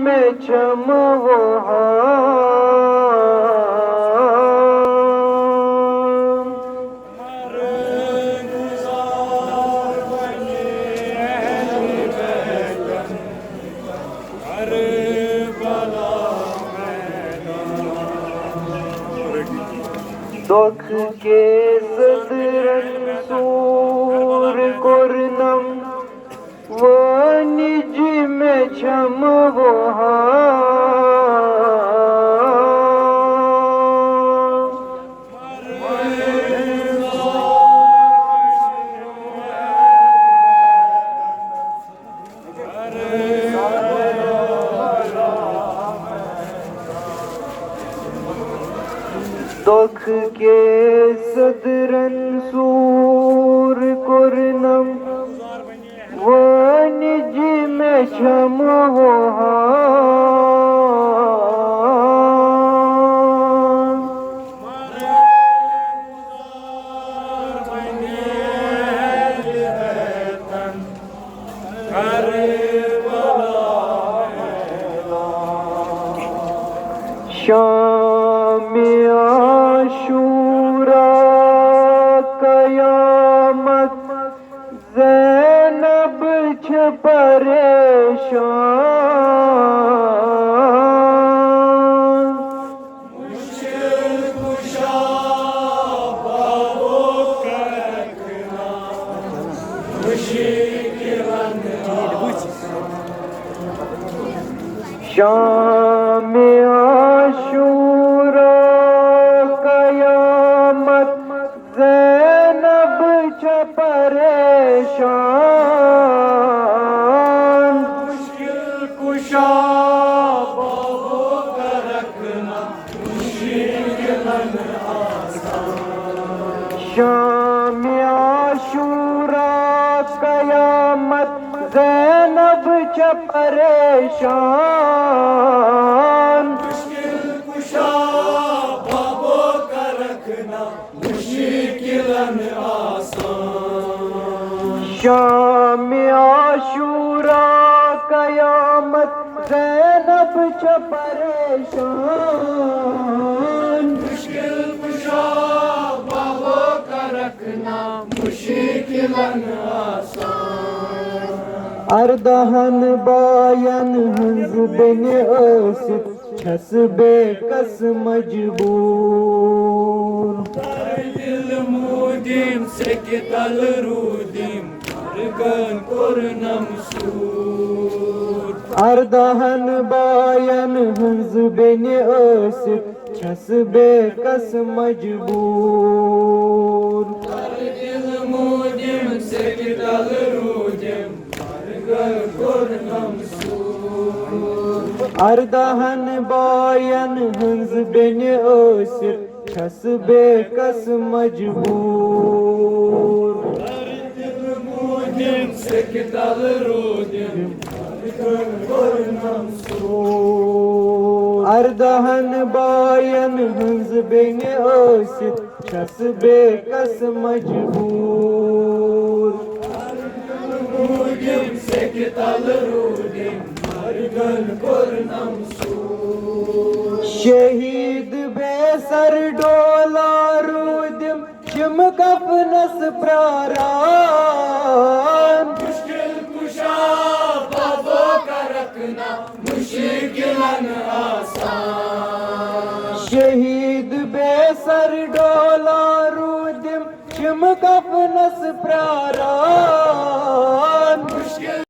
में छम वो दुख के सदरन सूर कुरनम वो निज में छम वो दुख के सदरन सूर कुरनम वो निज में छम वो शाम आशूरा कयामत ज़ैनब छ परेशान मुश्किल कुशा बाबो करना शाम आशूरा कयामत ज़ैनब छ परेशान मुश्किल कुशा बाबो का रखना मुश्किल आसान शाम आशूरा कयामत ज़ैनब छ परेशान मुश्किल कुशा बाबो का रखना मुश्किल आसान शाम आशूरा कयामत ज़ैनब छ परेशान मुश्किल कुशा बाबो का रखना मुश्किल आसान अर्दहन बायन हंज बिन आसिफ छस बेकस मजबूर दिल मुदीम से कितल रूदीम करगन कुरनम सूर अर्दहन बायन हंज बिन आसिफ छस बेकस मजबूर दिल मुदीम से कितल रूदीम अर्दहन बायन हंज बिन आसिफ छस बेकस मजबूर अर्दहन बायन हंज बिन आसिफ छस बेकस मजबूर शहीद बेसर डोला रूदिम चिम कफनस प्रारान मुश्किल कुशा बाबो का रखना मुश्किल आसान शहीद बेसर डोला रूदिम चिम कफनस प्रारान